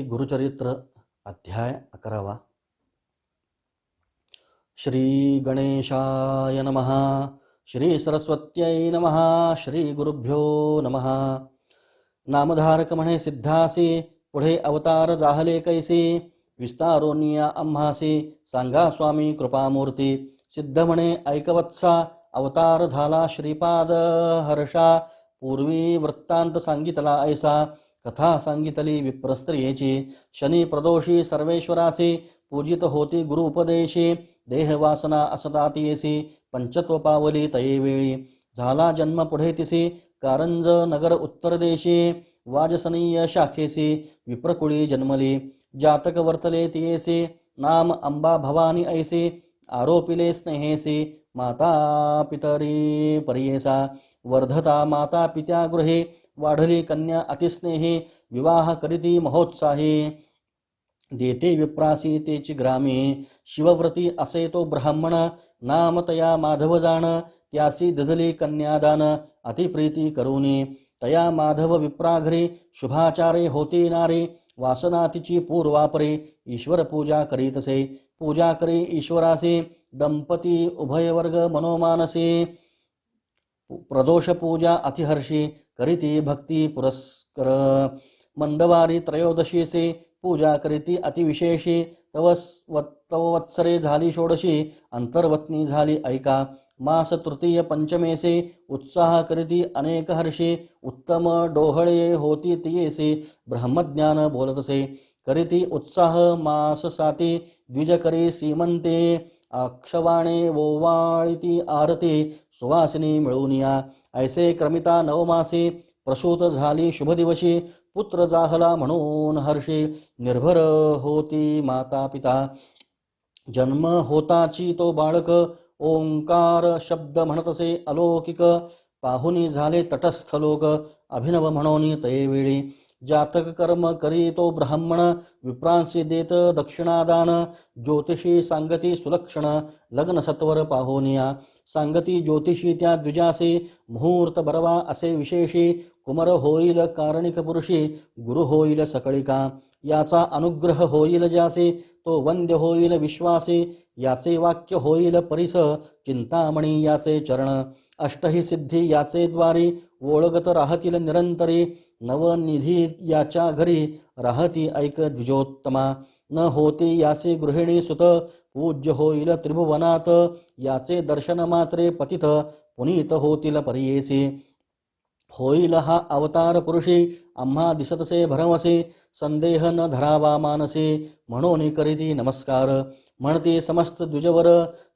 गुरुचरित्र अध्याय 11. श्री गणेशाय नमः. श्री सरस्वत्यै नमः. श्री गुरुभ्यो नमः. नामधारक म्हणे सिद्धासी, पुढे अवतार जाहले कैसी, विस्तारोनिया आम्हासी सांगा स्वामी कृपामूर्ती. सिद्ध म्हणे ऐकवत्सा, अवतार झाला श्रीपाद हर्षा. पूर्वी वृत्तांत सांगितला ऐसा, कथा सांगितली विप्रस्त्रियेची. शनी प्रदोषी सर्वेश्वरासी, पूजित होती गुरु उपदेशी. देहवासना असतातियेसी, पंचत्व पावली तये वेळी. झाला जन्म पुढे तिसी, कारंज नगर उत्तर देशी. वाजसनीय शाखेसी, विप्रकुळी जन्मली. जातक वर्तले तियेसी, नाम अंबा भवानी ऐसी. आरोपिले स्नेहेसी, माता पितरी परियेसा. वर्धता माता पित्या गृहे, वाढली कन्या अतिस्नेही. विवाह करीती महोत्साही, देते विप्रासी तेची ग्रामी. शिवव्रती असे तो ब्राह्मण, नाम तया माधव जाण. त्यासी दिधली कन्यादान, अतिप्रीती करुनी. तया माधव विप्राघरी, शुभाचारे होती नारी. वासना तिची पूर्वापरी, ईश्वर पूजा करीतसे. पूजा करी ईश्वरासी, दंपती उभयवर्ग मनोमानसी. प्रदोष पूजा अतिहर्षी, करीती भक्ती पुरस्कर. मंदवारी त्रयोदशीसे, पूजा करीती अतिविशेषी. तववत्सरे झाली षोडशी, अंतर्वत्नी झाली ऐका. मास तृतीय पंचमेसे, उत्साह करीती अनेक हर्षी. उत्तम डोहळे होती तियेसे, ब्रह्मज्ञान बोलतसे. करीती उत्साह मास साती, द्विज करी सीमंते. अक्षवाणे वोवाळीती आरती, सुवासिनी मिळवूनिया. ऐसे क्रमिता नवमासी, प्रसूत झाली शुभ दिवशी. पुत्र जाहला म्हणून हर्षी, निर्भर होती माता पिता. जन्म होताची तो बाळक, ओंकार शब्द म्हणतसे अलौकिक. पाहुनी झाले तटस्थ लोक, अभिनव म्हणोनी तये वेळी. जातक कर्म करी तो ब्राह्मण, विप्रांसी देत दक्षिणादान. ज्योतिषी सांगती सुलक्षण, लग्न सत्वर पाहुनिया. सांगती ज्योतिषी त्या द्विजासी, मुहूर्त बरवा असे विशेषी. कुमार होईल कारणिक पुरुषी, गुरु होईल सकळिका. याचा अनुग्रह होईल ज्यासी, तो वंद्य होईल विश्वासी. याचे वाक्य होईल परिस, चिंतामणी याचे चरण. अष्टही सिद्धी याचे द्वारी, ओळगत राहतील निरंतरी. नवनिधी याच्या घरी, राहती ऐक द्विजोत्तमा. न होती याचे गृहिणी सुत, पूज्य होईल त्रिभुवनात. याचे दर्शन मात्रे पतित, पुनीत होतील परियेसी. होईल हा अवतार पुरुषी, आम्हा दिसतसे भरमसे. संदेह न धरावा मानसी, म्हणून करीती नमस्कार. म्हणती समस्त द्विजवर,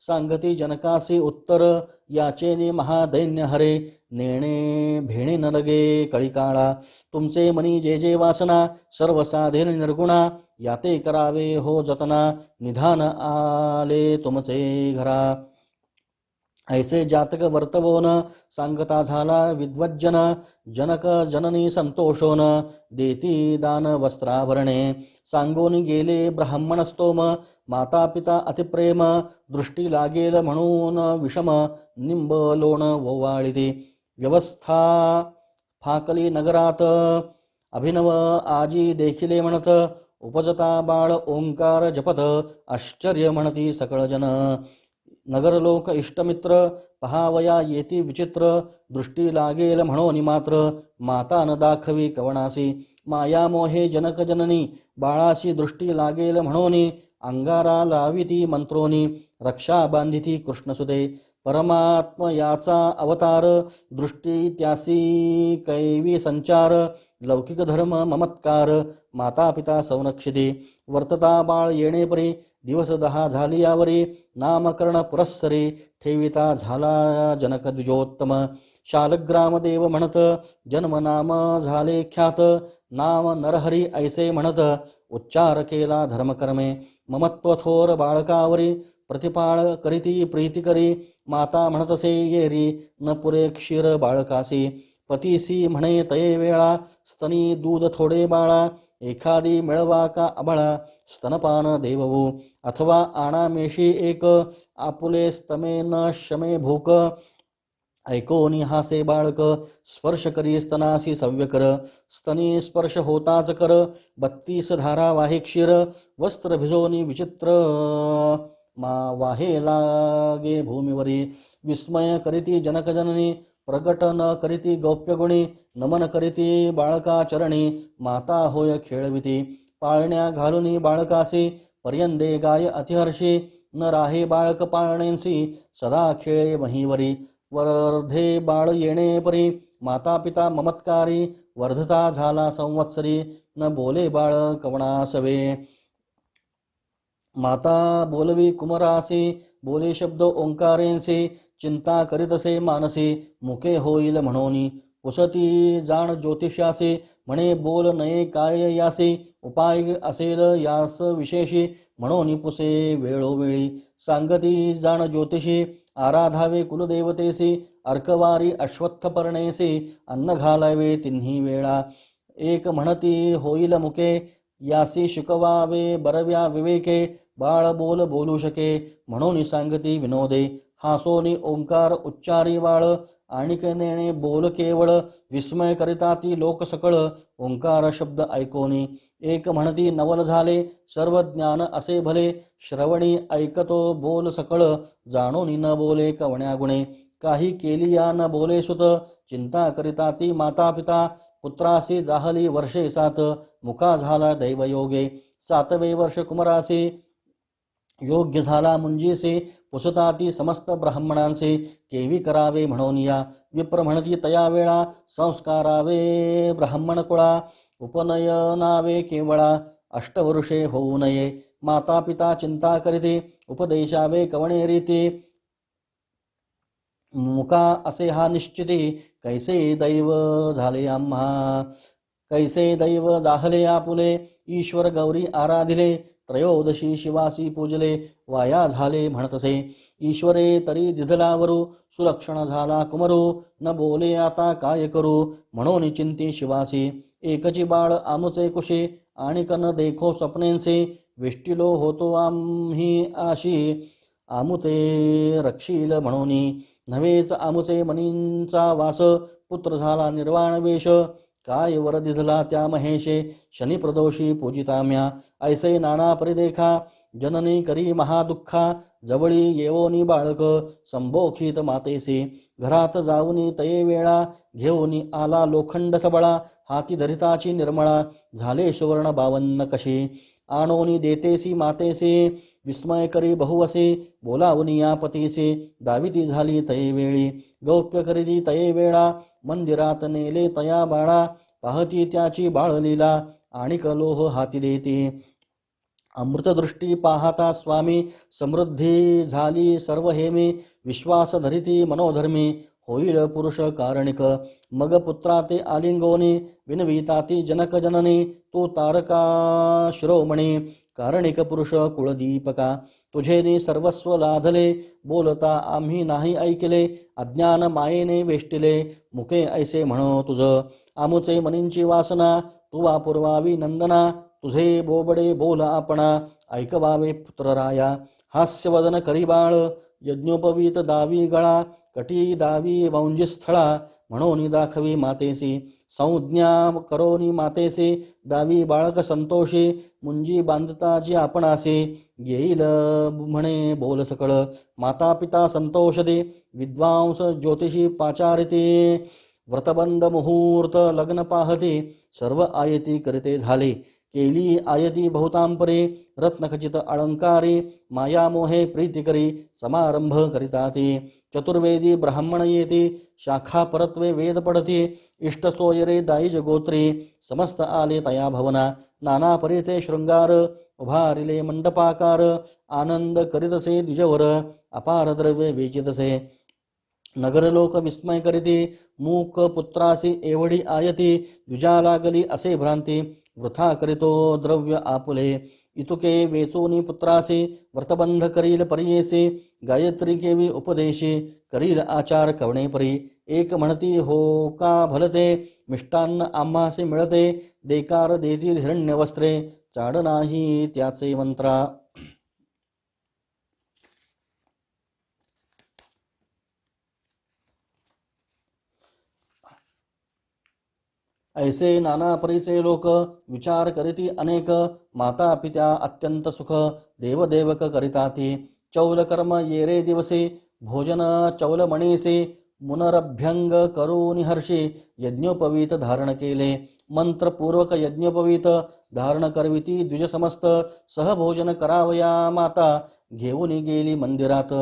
सांगती जनकासी उत्तर. याचेने महादैन्य हरे, नेणे भेणे न लगे कळिकाळा. तुमचे मनी जे जे वासना, सर्व साधेन निर्गुणा. याते करावे हो जतना, निधान आले तुमचे घरा. ऐसे जातक वर्तवोन, सांगता झाला विद्वज्जन. जनक जननी संतोषोन, देती दान वस्त्राभरणे. सांगून गेले ब्राह्मण स्तोम, माता पिता अतिप्रेम. दृष्टी लागेल म्हणून विषम, निंब लोण ओवाळिती. व्यवस्था फाकली नगरात, अभिनव आजी देखिले म्हणत. उपजता बाळ ओंकार जपत, आश्चर्य म्हणती सकळ जन. नगरलोक इष्टमित्र, पहावया येती विचित्र. दृष्टी लागेल म्हणून मात्र, माता न दाखवी कवणासी. माया मोहे जनक जननी, बाळाशी दृष्टी लागेल म्हणून. अंगारा लाविती मंत्रोनी, रक्षा बांधिती कृष्णसुते. परमात्म याचा अवतार, दृष्टी त्यासी कैवी संचार. लौकिक धर्म ममत्कार, माता पिता संरक्षिती. वर्तता बाळ येणे परी, दिवस 10 झाली यावरी. नामकरण पुरस्सरी, ठेविता झाला जनक द्विजोत्तम. शालग्राम देव म्हणत, जन्म नाम झाले ख्यात. नाम नरहरी ऐसे म्हणत, उच्चार केला धर्मकर्मे. ममत्व थोर बाळकावरी, प्रतिपाळ करीती प्रीती करी. माता म्हणतसे येरी, न पुरे क्षीर बाळकासी. पतीसी म्हणे तये वेळा, स्तनी दूध थोडे बाळा. एखादी मिळवा का अबळा, स्तनपान देववू. अथवा आणामेशी एक, आपुले स्तमे न शमे भूक. ऐकोनी हासे बाळक, स्पर्श करी स्तनासी सव्यकर, स्तनी स्पर्श होताच कर, 32 धारा वाहे क्षीर, वस्त्र भिजोनी विचित्र, वाहे लागे भूमीवरी, विस्मय करीती जनकजननी, प्रकट न करीती गौप्यगुणी, नमन करीती बाळका चरणी, माता होय खेळविती, पाळण्या घालुनी बाळकासी, पर्यंदे गाय अतिहर्षी, न राहे बाळक पाळणेंसी, सदा खेळे महीवरी, वर्धे बाळ येणे परी, माता पिता ममत्कारी, वर्धता झाला संवत्सरी, न बोले बाळ कवणासवे, माता बोलवी कुमरासी, बोले शब्द ओंकारेंसी, चिंता करीतसे मानसी, मुके होईल म्हणोनी, पुसती जाण ज्योतिषासी, म्हणे बोल नये काय यासी, उपाय असेल यास विशेषी, म्हणून पुसे वेळोवेळी, सांगती जाण ज्योतिषी, आराधावे कुलदेवतेसी, अर्कवारी अश्वत्थ पर्णेसी, अन्न घालावे तिन्ही वेळा, एक म्हणती होईल मुके, यासी शिकवावे बरव्या विवेके, बाळ बोल बोलू शके, म्हणून सांगती विनोदे, हासोनी ओंकार उच्चारी बाळ, आणिक नेणे बोल केवळ, विस्मय करिता ती लोक सकळ, ओंकार शब्द ऐकोनी, एक म्हणती नवल झाले, सर्व ज्ञान असे भले, श्रवणी ऐकतो बोल सकळ, जाणोनी न बोले कवण्या गुणे, काही केली या न बोले सुत, चिंता करिता ती माता पिता, पुत्रासी जाहली वर्षे 7, मुका झाला दैवयोगे, 7वे वर्ष कुमारासी, योग्य झाला मुंजीसे, पुसताती समस्त ब्राह्मणांचे, केवी करावे म्हणून या, विप्र म्हणती तया वेळा, संस्कारावे ब्राह्मण कुळा, उपनयनावे केवळा, 8 वर्षे होऊ नये, माता पिता चिंता करीते, उपदेशावे कवणे रीती, मुका असे हा निश्चिती, कैसे दैव झाले आम्हा, कैसे दैव जाहले आपुले, ईश्वर गौरी आराधिले, त्रयोदशी शिवासी पूजले, वाया झाले म्हणतसे, ईश्वरे तरी दिधलावरू, सुलक्षण झाला कुमरू, न बोले आता काय करू, म्हणून चिंती शिवासी, एकची बाळ आमुचे कुशी, आणि कन देखो स्वप्नेंसे, वेष्टिलो होतो आम्ही आशी, आमुते रक्षील म्हणूनी, नव्हेच आमुचे मनींचा वास, पुत्र झाला निर्वाण वेश, काय वर दिधला त्या महेशे, शनी प्रदोषी पूजिताम्या, ऐसे नाना परिदेखा, जननी करी महादुःखा, जवळी येवोनी बाळक, संबोखित मातेसी, घरात जाऊनी तये वेळा, घेऊनी आला लोखंड सबळा, हाती धरिताची निर्मळा, झाले सुवर्ण 52 कशी, आणोनी देतेसी मातेसी, विस्मय करी बहुवसे, बोलावनी या पतीसी, दाविती झाली तये वेळी, गौप्य करीती तये वेळा, मंदिरात नेले तया बाळा, पाहती त्याची बाळलीला, आणि कलोह हाती देती, अमृतदृष्टी पाहता स्वामी, समृद्धी झाली सर्व हेमी, विश्वास धरिती मनोधर्मी, होईल पुरुष कारणिक, मग पुत्रा ते आलिंगोनी, विनविता ती जनक जननी, तो तारका शिरोमणी, कारणिक पुरुष कुळदीपका, तुझेने सर्वस्व लाधले, बोलता आम्ही नाही ऐकले, अज्ञान मायेने वेष्टिले, मुके ऐसे म्हणो तुझ, आमुचे मनींची वासना, तुवा पुरवावी नंदना, तुझे बोबडे बोल आपणा, ऐकवावे पुत्रराया, हास्यवदन करी बाळ, यज्ञोपवीत दावी गळा, कटी दावी वंजिस्थळा, म्हणून दाखवी मातेसी, संज्ञा करोनी मातेसी, दावी बाळक संतोषी, मुंजी बांधताची आपणासी, येईल म्हणे बोल सकळ, माता पिता संतोष दे, विद्वांस ज्योतिषी पाचारिती, व्रतबंध मुहूर्त लग्न पाहती, सर्व आयती करिते झाले, केली आयती बहुतांपरे, रत्नखचित अलंकारी, मायामोहे प्रीती करी, समारंभ करिताती, चतुर्वेदी ब्राह्मण येती, शाखा परत्वे वेद पडती, इष्ट सोयरे दाईज गोत्री, समस्त आले तया भवना, नाना परीचे शृंगार, उभारिले मंडपाकार, आनंद करीतसे द्विजवर, अपार द्रव्य वेचितसे, नगरलोक विस्मय करीती, मूक पुत्रासी एवढी आयती, द्विजा लागली असे भ्रांती, वृथा करीतो द्रव्य आपुले, इतुके वेचोनी पुत्रासी, व्रतबंध करील परियेसी, गायत्री केवी उपदेशी, करील आचार कवणे परी, एक म्हणती हो का भलते, मिष्टान्न आम्हासे मिळते, देकार देतील हिरण्य वस्त्रे, चाड नाही त्याचे मंत्रा. ऐसे नाना परीचे लोक विचार करीती अनेक माता पित्या अत्यंत सुख देवदेवक करिताती चौल कर्म येरे दिवसे भोजन चौल मणीसे मुनरभ्यंग करून हर्षी यज्ञोपवीत धारण केले मंत्रपूर्वक यज्ञोपवीत धारण करविती द्विज समस्त सहभोजन करावया माता घेऊन गेली मंदिरात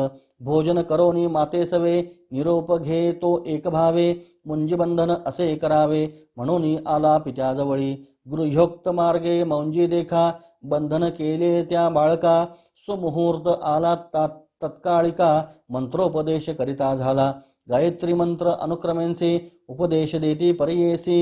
भोजन करोनी माते सवे निरोप घे तो एक भावे मुंजीबंधन असे करावे म्हणून आला पित्याजवळी गृह्योक्त मार्गे मौंजी देखा बंधन केले त्या बाळका सुमुहूर्त आला तत्कालिका मंत्रोपदेश करिता झाला गायत्री मंत्र अनुक्रमेंचे उपदेश देती परियेसी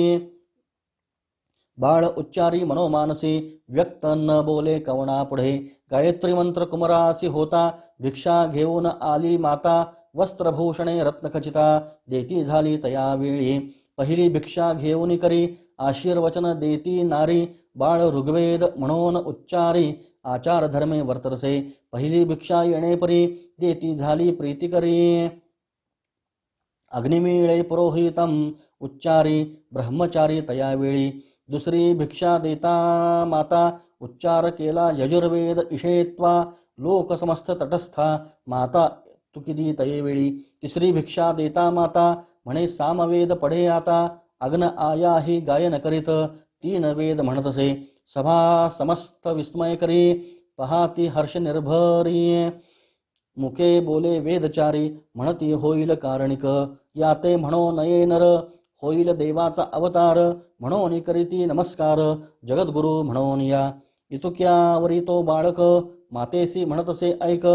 बाळ उच्चारी मनोमानसी व्यक्त न बोले कवना पुढे गायत्री मंत्र कुमरासी होता भिक्षा घेऊन आली माता वस्त्रभूषणे रत्नखचिता देती झाली तया वेळी पहिली भिक्षा घेऊन करी आशीर्वचन देती नारी बाळ ऋग्वेद म्हणून उच्चारी आचार धर्मे वर्तरसे पहिली भिक्षा येणे परी देती झाली प्रीती करी अग्निमीळे पुरोहितम उच्चारी ब्रह्मचारी तया वेळी दुसरी भिक्षा देता माता उच्चार केला यजुर्वेद इषेत्वा लोक समस्त तटस्था माता तुकिदी तयेवेळी तिसरी भिक्षा देता माता म्हणे सामवेद पढे आता अग्न आया ही गायन करीत तीन वेद म्हणतसे सभा समस्त विस्मय करी पहाती हर्ष निर्भरी मुके बोले वेदचारी म्हणती होईल कारणिक याते म्हणो नये नर होईल देवाचा अवतार म्हणून करीती नमस्कार जगद्गुरु म्हणून या इतुक्यावरी तो बाळक मातेसी म्हणतसे ऐक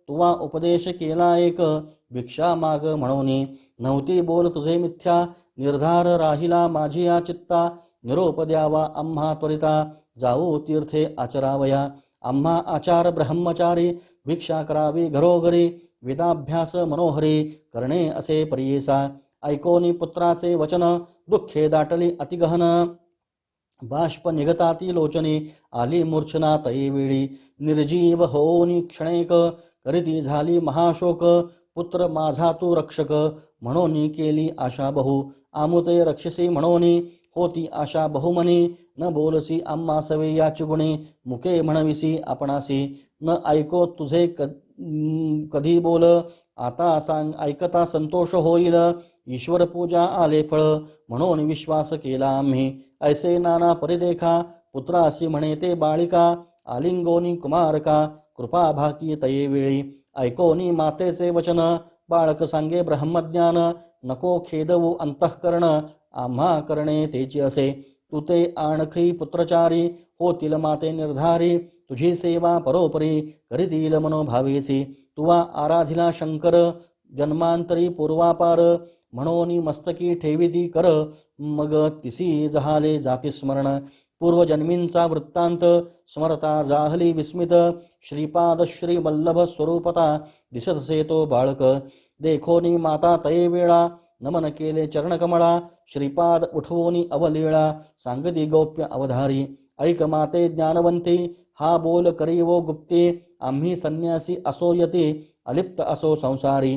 तुवा उपदेश केला एक भिक्षा माग म्हणून नव्हती बोल तुझे मिथ्या निर्धार राहिला माझी या चित्ता निरोप द्यावा आम्हा त्वरिता जाऊ तीर्थे आचरावया आम्हा आचार ब्रह्मचारी भिक्षा करावी घरोघरी वेदाभ्यास मनोहरी करणे असे परियेसा ऐकोनी पुत्राचे वचन दुःखे दाटली अतिगहन बाष्प निघताती लोचनी आली मूर्छना तैवेळी निर्जीव होनी क्षणेक करीती झाली महाशोक पुत्र माझा तू रक्षक म्हणून केली आशा बहु आमुते रक्षसी म्हणून होती आशा बहुमनी न बोलसी आम्हा सवे याची गुणी मुके म्हणविसी आपणासी न ऐको तुझे कधी बोल आता सांग ऐकता संतोष होईल ईश्वर पूजा आले फळ म्हणून विश्वास केला आम्ही ऐसे नाना परिदेखा पुत्रासी म्हणे ते बाळिका आलिंगोनी कुमारका कृपा भाकी तये वेळी ऐकोनी मातेचे वचन बाळक सांगे ब्रह्मज्ञान नको खेदवू अंतःकरण आम्हा करणे तेची असे तू ते आणखी पुत्रचारी होतील माते निर्धारी तुझी सेवा परोपरी करीतील मनोभावेसी तुवा आराधिला शंकर जन्मांतरी पूर्वापार म्हणून मस्तकी ठेविती कर मग तिसी जहाले जाती स्मरण पूर्वजन्मींचा वृत्तांत स्मरता जाहली विस्मित श्रीपाद श्री वल्लभ स्वरूपता दिसतसे तो बाळक देखोनी माता तये वेळा नमन केले चरणकमळा श्रीपाद उठवोनी अवलीळा सांगती गौप्य अवधारी ऐक माते ज्ञानवंती हा बोल करी वो गुप्ती आम्ही संन्यासी असो यती अलिप्त असो संसारी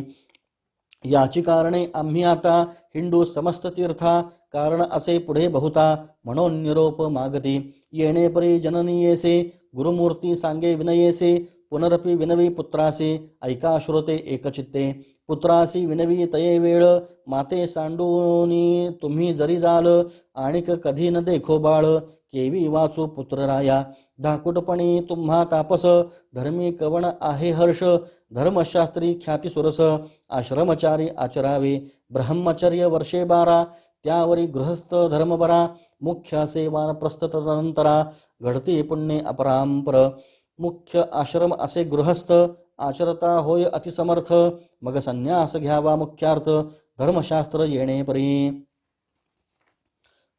याची कारणे आम्ही आता हिंदू समस्त तीर्था कारण असे पुढे बहुता म्हणून निरोप मागती येणे परी जननी येसे गुरुमूर्ती सांगे विनयेसे पुनरपि विनवी पुत्रासी ऐका श्रोते एकचित्ते पुत्रासी विनवी तये वेळ माते सांडूनी तुम्ही जरी जाल आणिक कधी न देखो बाळ केवी वाचू पुत्रराया धाकुटपणी तुम्हा तापस धर्मी कवण आहे हर्ष धर्मशास्त्री ख्याती सुरस आश्रमचारी आचरावे ब्रह्मचर्य वर्षे 12 त्यावरी गृहस्थ धर्म बरा मुख्य सेवा प्रस्ततनंतरा घडती पुण्ये अपरांपर मुख्य आश्रम असे गृहस्थ आचरता होय अतिसमर्थ मग संन्यास घ्यावा मुख्यार्थ धर्मशास्त्र येणे परी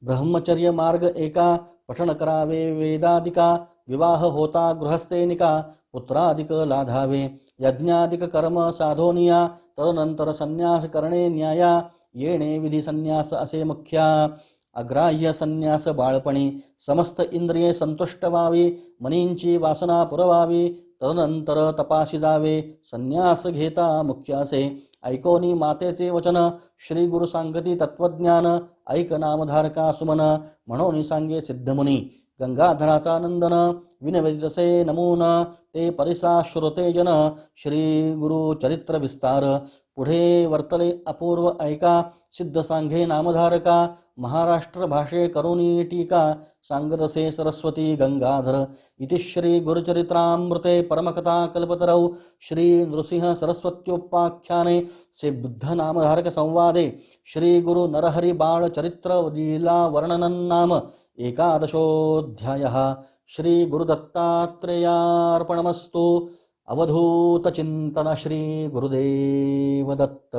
ब्रह्मचर्य मार्ग एका पठण करावे वेदादिका विवाह होता गृहस्थेनिका पुत्रादिक लाधावे यज्ञादिक कर्म साधोनिया तदनंतर संन्यास करणे न्याया येणे विधी संन्यास असे मुख्या अग्राह्य संन्यास बाळपणी समस्त इंद्रिये संतुष्ट व्हावी मनींची वासना पुरवावी तदनंतर तपाशी जावे संन्यास घेता मुख्य असे ऐकोनी मातेचे वचन श्री गुरु सांगती तत्वज्ञान ऐक नामधारका सुमन म्हणून सांगे सिद्धमुनी गंगाधराचा नंदन विनवेदितसे नमून ते परिसा श्रोते जन श्री गुरु चरित्र विस्तार पुढे वर्तले अपूर्व ऐका सिद्ध सांगे नामधारका महाराष्ट्र भाषे करुणी टीका सांगतसे सरस्वती गंगाधर इति श्री गुरुचरित्रामृते परमकथा कल्पतरौ श्री नृसिंह सरस्वत्योपाख्याने से बुद्ध नामधारक संवादे श्री गुरु नरहरि बाळ चरित्र लीला वर्णनं नाम एकादशोऽध्यायः श्री गुरुदत्तात्रेयार्पणमस्तु अवधूत चिंतन श्री गुरुदेव दत्त।